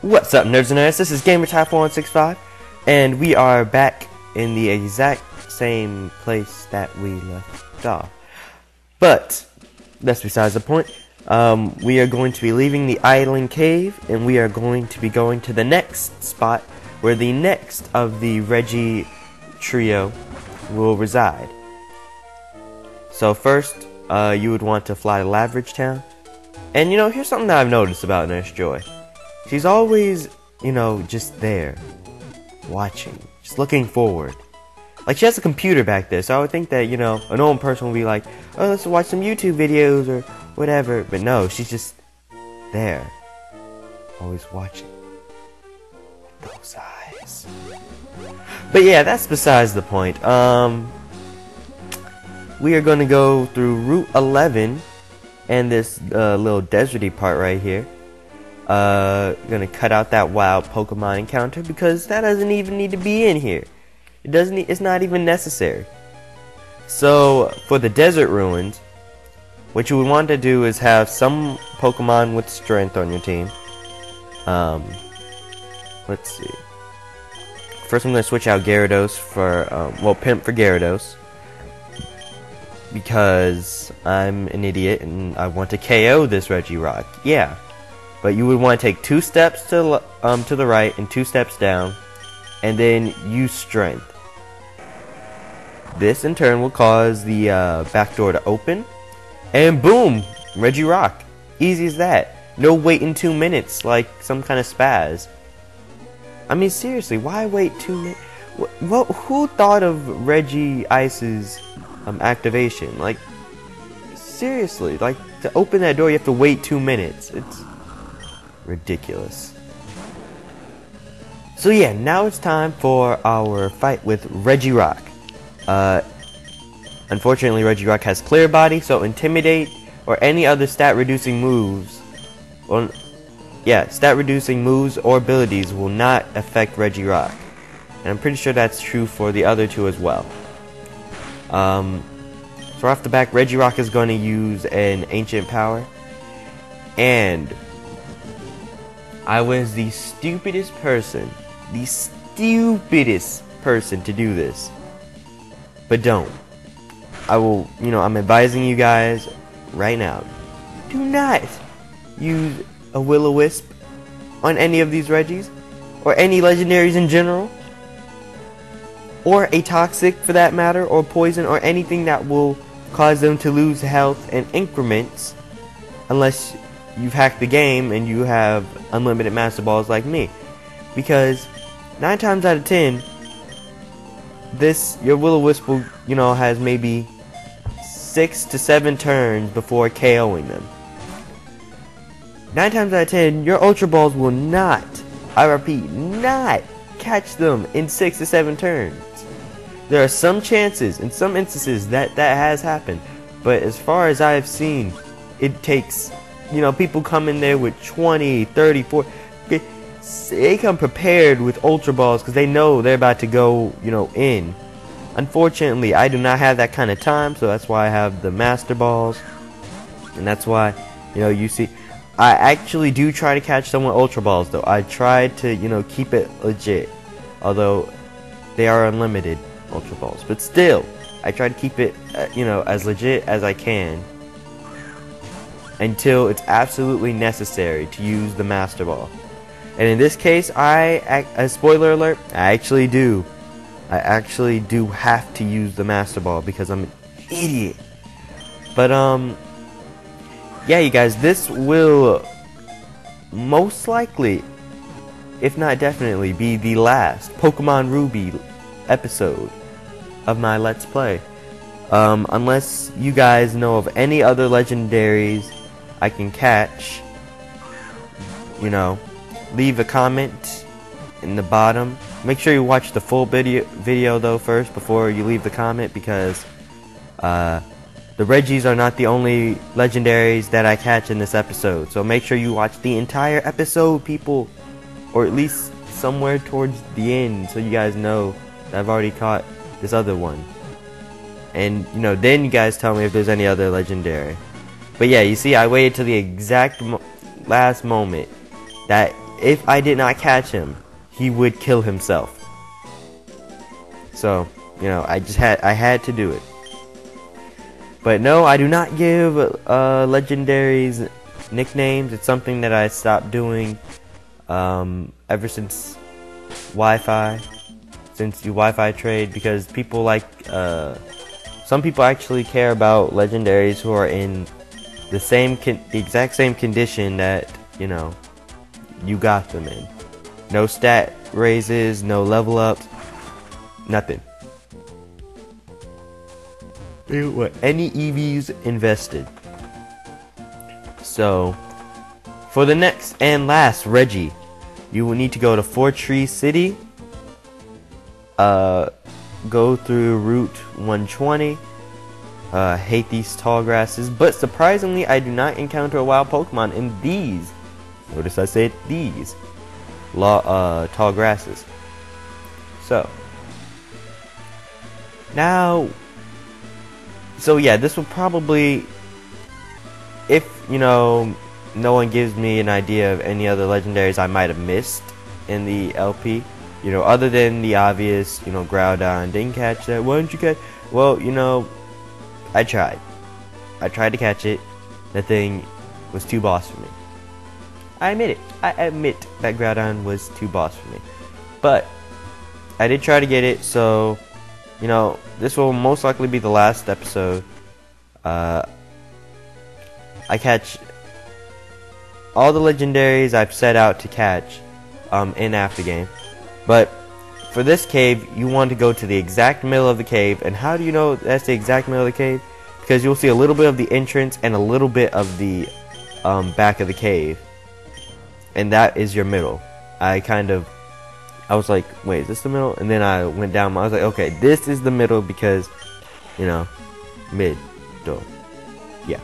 What's up, nerds and nerds? This is GamerTime4165, and we are back in the exact same place that we left off. But that's besides the point. We are going to be leaving the Idling Cave, and we are going to be going to the next spot where the next of the Reggie trio will reside. So first, you would want to fly to Laveridge Town. And you know, here's something that I've noticed about Nurse Joy. She's always, you know, just there, watching, just looking forward. Like, she has a computer back there, so I would think that, you know, a normal person would be like, oh, let's watch some YouTube videos or whatever. But no, she's just there, always watching. Those eyes. But yeah, that's besides the point. We are going to go through Route 11 and this little deserty part right here. Gonna cut out that wild Pokemon encounter because that doesn't even need to be in here. It's not even necessary. So for the desert ruins, what you would want to do is have some Pokemon with strength on your team. Let's see. First, I'm gonna switch out Gyarados for Pimp for Gyarados because I'm an idiot and I want to KO this Regirock. Yeah. But you would want to take 2 steps to the right and 2 steps down, and then use strength. This in turn will cause the back door to open, and boom, Regirock. Easy as that. No waiting 2 minutes like some kind of spaz. I mean, seriously, why wait 2 minutes? Who thought of Reggie Ice's activation? Like, seriously, like, to open that door you have to wait 2 minutes. It's ridiculous. So yeah, now it's time for our fight with Regirock. Unfortunately, Regirock has Clear Body, so Intimidate or any other stat reducing moves, stat reducing moves or abilities will not affect Regirock. And I'm pretty sure that's true for the other two as well. So off the back, Regirock is going to use an Ancient Power, and I was the stupidest person to do this. But don't. I will, I'm advising you guys right now. Do not use a Will-O-Wisp on any of these Regis, or any legendaries in general, or a Toxic for that matter, or Poison, or anything that will cause them to lose health in increments, unless you've hacked the game and you have unlimited Master Balls like me. Because 9 times out of 10, your Will-O-Wisp will, has maybe 6 to 7 turns before KOing them. 9 times out of 10, your Ultra Balls will not, I repeat, not catch them in 6 to 7 turns. There are some chances, in some instances, that has happened. But as far as I have seen, it takes, people come in there with 20, 30, 40. They come prepared with Ultra Balls because they know they're about to go, in. Unfortunately, I do not have that kind of time, so that's why I have the Master Balls. And that's why, you see, I actually do try to catch them with Ultra Balls, though. I try to, keep it legit. Although, they are unlimited Ultra Balls. But still, I try to keep it, as legit as I can, until it's absolutely necessary to use the Master Ball. And in this case, as spoiler alert, I actually do have to use the Master Ball because I'm an idiot. But yeah, you guys, this will most likely, if not definitely, be the last Pokemon Ruby episode of my Let's Play. Unless you guys know of any other legendaries I can catch, leave a comment in the bottom. Make sure you watch the full video though first before you leave the comment, because the Regis are not the only legendaries that I catch in this episode. So make sure you watch the entire episode, people, or at least somewhere towards the end, so you guys know that I've already caught this other one. And then you guys tell me if there's any other legendary. But yeah, you see, I waited till the exact last moment that if I did not catch him, he would kill himself. So, you know, I had to do it. But no, I do not give legendaries nicknames. It's something that I stopped doing ever since Wi-Fi. Since you Wi-Fi trade, because people like some people actually care about legendaries who are in the exact same condition that, you know, you got them in. No stat raises, no level ups, nothing. Any EVs invested. So, for the next and last Reggie, you will need to go to Four Tree City. Go through Route 120. Hate these tall grasses, but surprisingly, I do not encounter a wild Pokemon in these. Notice I said these tall grasses. So now, yeah, this will probably, if you know, no one gives me an idea of any other legendaries I might have missed in the LP. You know, other than the obvious, you know, Groudon, didn't catch that. Why didn't you catch? Well, you know, I tried. I tried to catch it. That thing was too boss for me. I admit it. I admit that Groudon was too boss for me. But I did try to get it, so, you know, this will most likely be the last episode. I catch all the legendaries I've set out to catch in after game. But for this cave, you want to go to the exact middle of the cave. And how do you know that's the exact middle of the cave? Because you'll see a little bit of the entrance and a little bit of the back of the cave. And that is your middle. I was like, wait, is this the middle? And then I went down. I was like, okay, this is the middle because, you know, middle. Yeah.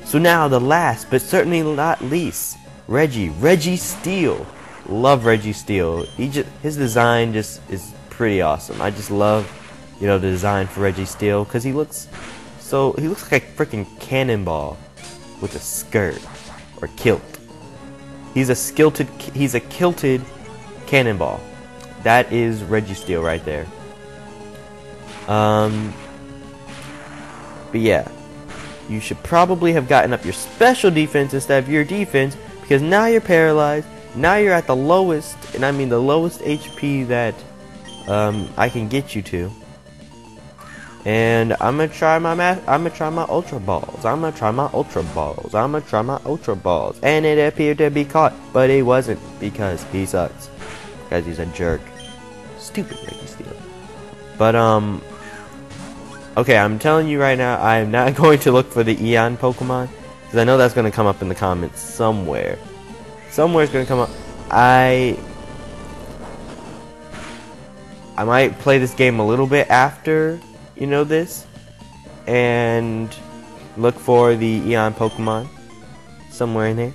So now the last, but certainly not least, Reggie Steele. Love Reggie Steele. His design just is pretty awesome. I just love, you know, the design for Reggie Steele because he looks like a freaking cannonball with a skirt or kilt. He's a kilted cannonball. That is Reggie Steele right there. But yeah, you should probably have gotten up your special defense instead of your defense because now you're paralyzed. Now you're at the lowest, and I mean the lowest HP that I can get you to. And I'm gonna try my Ultra Balls. I'm gonna try my Ultra Balls. And it appeared to be caught, but it wasn't because he sucks. Because he's a jerk. Stupid Reggie Steele. But okay, I'm telling you right now, I am not going to look for the Eon Pokemon because I know that's gonna come up in the comments somewhere. Somewhere's gonna come up. I might play this game a little bit after, you know, this, and look for the Eon Pokemon somewhere in there.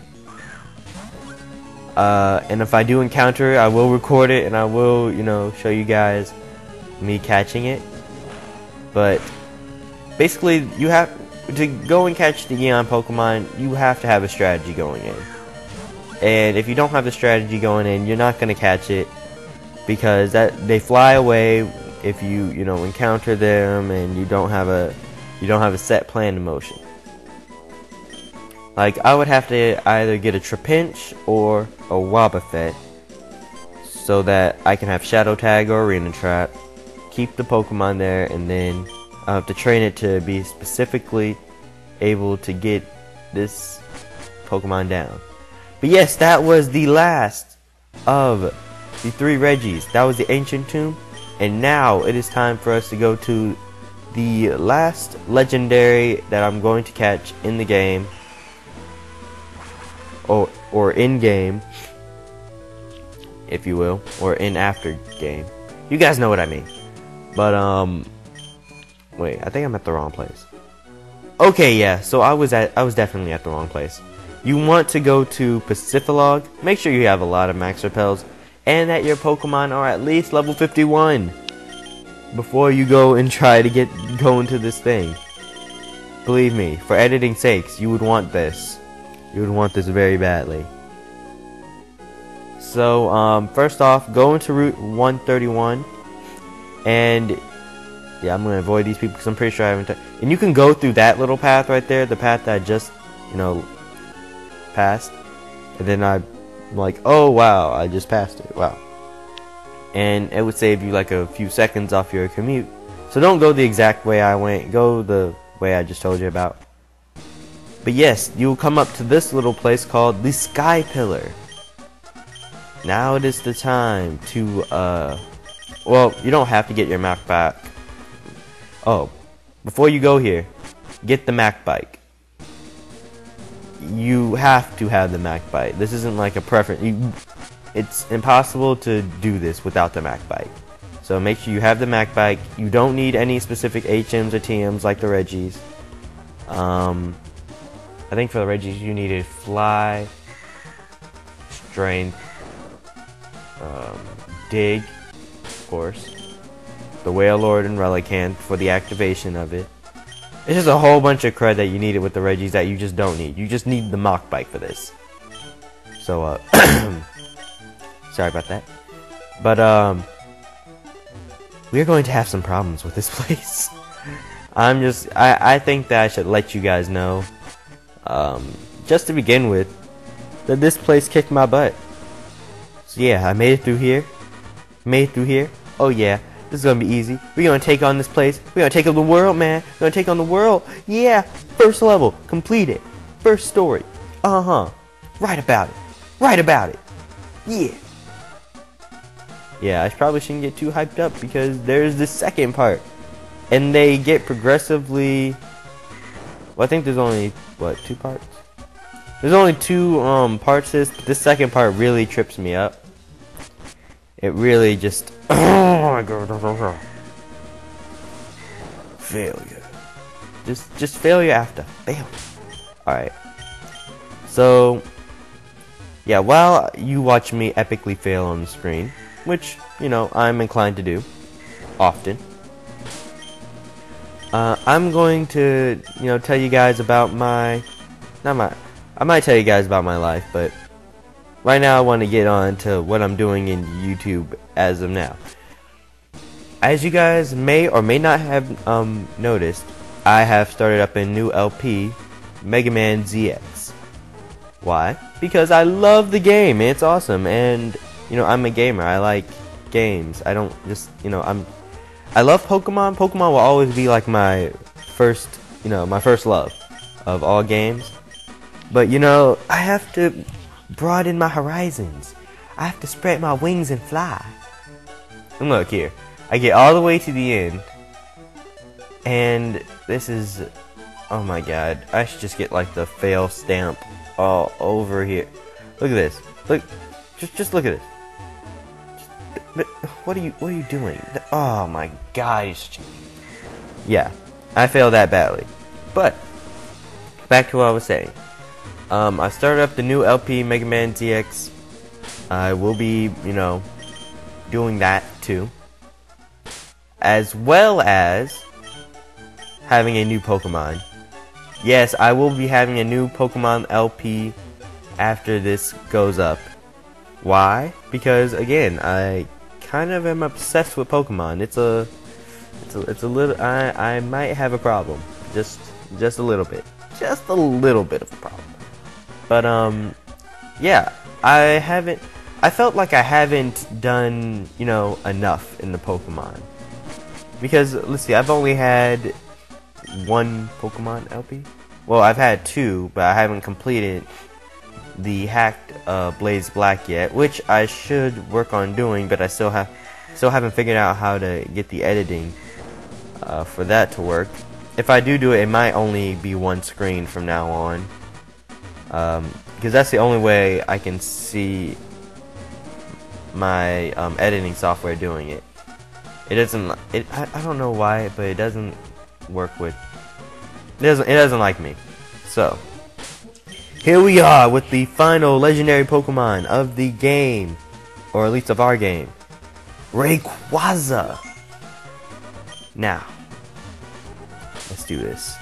And if I do encounter it, I will record it and I will, you know, show you guys me catching it. But basically, you have to go and catch the Eon Pokemon. You have to have a strategy going in. And if you don't have the strategy going in, you're not gonna catch it because they fly away if you encounter them and you don't have a set plan in motion. Like I would have to either get a Trapinch or a Wobbuffet so that I can have Shadow Tag or Arena Trap, keep the Pokemon there, and then I have to train it to be specifically able to get this Pokemon down. But yes, that was the last of the 3 Reggies. That was the Ancient Tomb. And now it is time for us to go to the last legendary that I'm going to catch in the game. Or in game, if you will. Or in after game. You guys know what I mean. But, wait, I think I'm at the wrong place. Okay, yeah, so I was definitely at the wrong place. You want to go to Pacifilog, make sure you have a lot of max repels, and that your Pokemon are at least level 51 before you go and try to go into this thing. Believe me, for editing sakes, you would want this. You would want this very badly. So, first off, go into Route 131, and yeah, I'm gonna avoid these people because I'm pretty sure I haven't. And you can go through that little path right there, the path that I just, passed. And then I'm like, oh wow, I just passed it. Wow. And it would save you like a few seconds off your commute. So don't go the exact way I went. Go the way I just told you about. But yes, you'll come up to this little place called the Sky Pillar. Now it is the time to, well, you don't have to get your Mac back. Oh, before you go here, get the Mac bike. You have to have the Mac bike. This isn't like a preference. It's impossible to do this without the Mac bike. So make sure you have the Mac bike. You don't need any specific HMs or TMs like the Regis. I think for the Regis you needed Fly, Strength, Dig, of course, the Whale Lord and Relicanth for the activation of it. It's just a whole bunch of crud that you needed with the Regis that you just don't need. You just need the Mach Bike for this. So, sorry about that. But, we're going to have some problems with this place. I think that I should let you guys know, just to begin with, that this place kicked my butt. So yeah, I made it through here. Oh yeah, this is gonna be easy. We're gonna take on this place. We're gonna take on the world, man. We're gonna take on the world. Yeah, first level, completed. First story. Write about it. Yeah. Yeah, I probably shouldn't get too hyped up because there's the second part. And they get progressively... Well, I think there's only, what, 2 parts? There's only 2 parts to this, but this second part really trips me up. It really just... Oh my god. Failure. Just failure after failure. Alright. So... Yeah, while you watch me epically fail on the screen, which, I'm inclined to do often, I'm going to, tell you guys about I might tell you guys about my life, but right now I want to get on to what I'm doing in YouTube as of now. As you guys may or may not have noticed, I have started up a new LP, Mega Man ZX. Why? Because I love the game. It's awesome, and I'm a gamer. I like games. I don't just I love Pokemon. Pokemon will always be like my first love of all games. But I have to broaden my horizons. I have to spread my wings and fly. And look here, I get all the way to the end, and this is, oh my god, I should just get like the fail stamp all over here. Look at this. Look, just look at this. But what are you doing? Oh my god. Yeah, I failed that badly. But back to what I was saying. I started up the new LP Mega Man ZX. I will be, doing that too, as well as having a new Pokemon. Yes, I will be having a new Pokemon LP after this goes up. Why? Because again, I kind of am obsessed with Pokemon. It's a little. I might have a problem. Just a little bit. Just a little bit of a problem. But yeah, I felt like I haven't done enough in the Pokemon, because let's see, I've only had 1 Pokemon LP. Well, I've had 2, but I haven't completed the hacked Blaze Black yet, which I should work on doing, but I still haven't figured out how to get the editing for that to work. If I do it, it might only be 1 screen from now on, because that's the only way I can see my editing software doing it. It doesn't. I don't know why, but it doesn't work with. It doesn't like me. So here we are with the final legendary Pokemon of the game, or at least of our game, Rayquaza. Now, let's do this.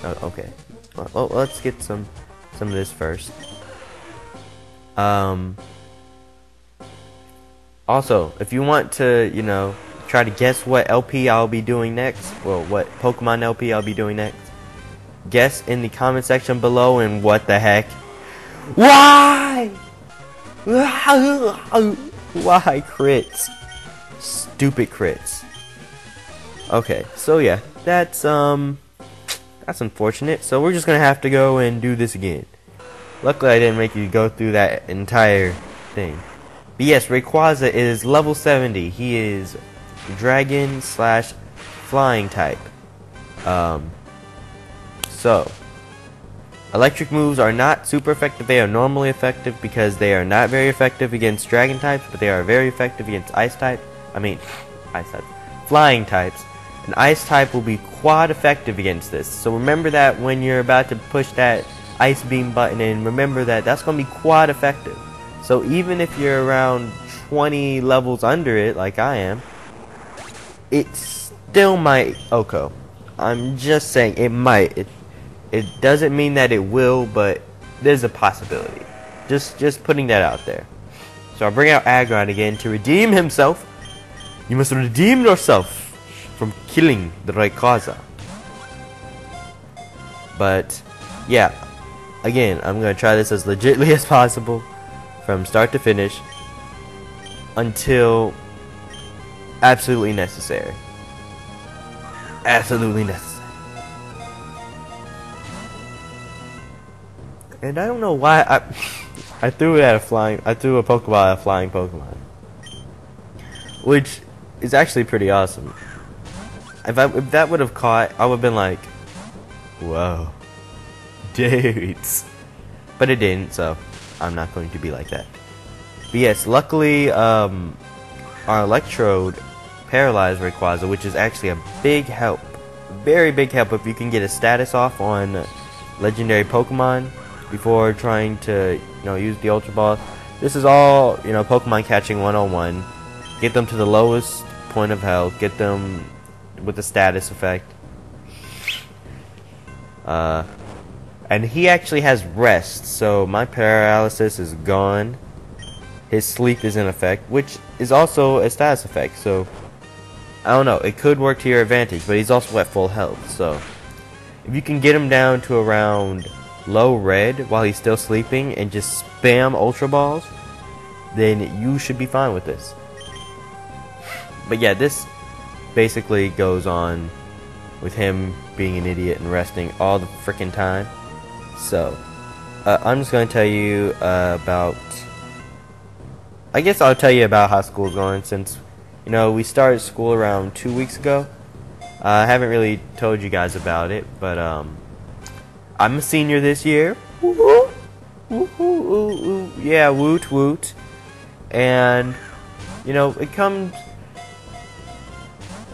Okay. Well, let's get some of this first. Also, if you want to, you know, try to guess what LP I'll be doing next, well, what Pokemon LP I'll be doing next, guess in the comment section below. And what the heck? Why? Why crits? Stupid crits. Okay, so yeah, that's unfortunate. So we're just gonna have to go and do this again. Luckily, I didn't make you go through that entire thing. But yes, Rayquaza is level 70. He is dragon / flying type. So electric moves are not super effective. They are normally effective because they are not very effective against dragon types, but they are very effective against ice types. Flying types. An ice type will be quad effective against this. So remember that when you're about to push that ice beam button in, remember that that's going to be quad effective. So even if you're around 20 levels under it, like I am, it still might OHKO. I'm just saying it might. It doesn't mean that it will, but there's a possibility. Just putting that out there. So I'll bring out Aggron again to redeem himself. You must redeem yourself from killing the Rayquaza. But yeah, again, I'm gonna try this as legitly as possible, from start to finish, until absolutely necessary. Absolutely necessary. And I don't know why I threw a Pokeball at a flying Pokemon, which is actually pretty awesome. If that would have caught, I would have been like, whoa, dudes. But it didn't, so I'm not going to be like that. But yes, luckily, our Electrode paralyzed Rayquaza, which is actually a big help. Very big help if you can get a status off on legendary Pokemon before trying to, you know, use the Ultra Ball. This is all, you know, Pokemon catching 101. Get them to the lowest point of health. Get them with the status effect. And he actually has rest, so my paralysis is gone. His sleep is in effect, which is also a status effect, so I don't know, it could work to your advantage, but he's also at full health, so if you can get him down to around low red while he's still sleeping and just spam Ultra Balls, then you should be fine with this. But yeah, this basically goes on with him being an idiot and resting all the freaking time. So I'm just going to tell you about, I guess I'll tell you about how school's going, since, you know, we started school around 2 weeks ago. I haven't really told you guys about it, but I'm a senior this year. Woo-hoo. Woo-hoo. Yeah, woot woot. And, you know, it comes,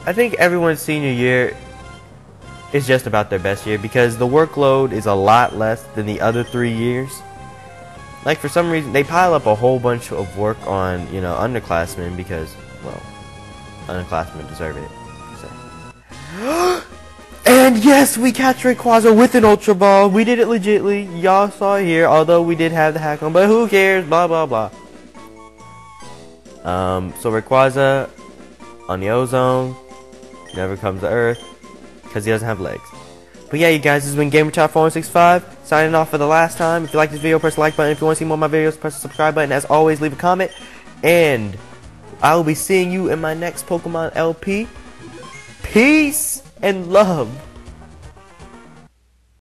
I think everyone's senior year is just about their best year, because the workload is a lot less than the other 3 years. Like, for some reason, they pile up a whole bunch of work on, you know, underclassmen, because, well, underclassmen deserve it. So. And yes, we catch Rayquaza with an Ultra Ball. We did it legitly. Y'all saw it here, although we did have the hack on, but who cares? Blah, blah, blah. So Rayquaza on the ozone never comes to Earth because he doesn't have legs. But yeah, you guys, this has been GamerChat4165 signing off for the last time. If you like this video, press the like button. If you want to see more of my videos, press the subscribe button. As always, leave a comment, and I will be seeing you in my next Pokemon LP. Peace and love.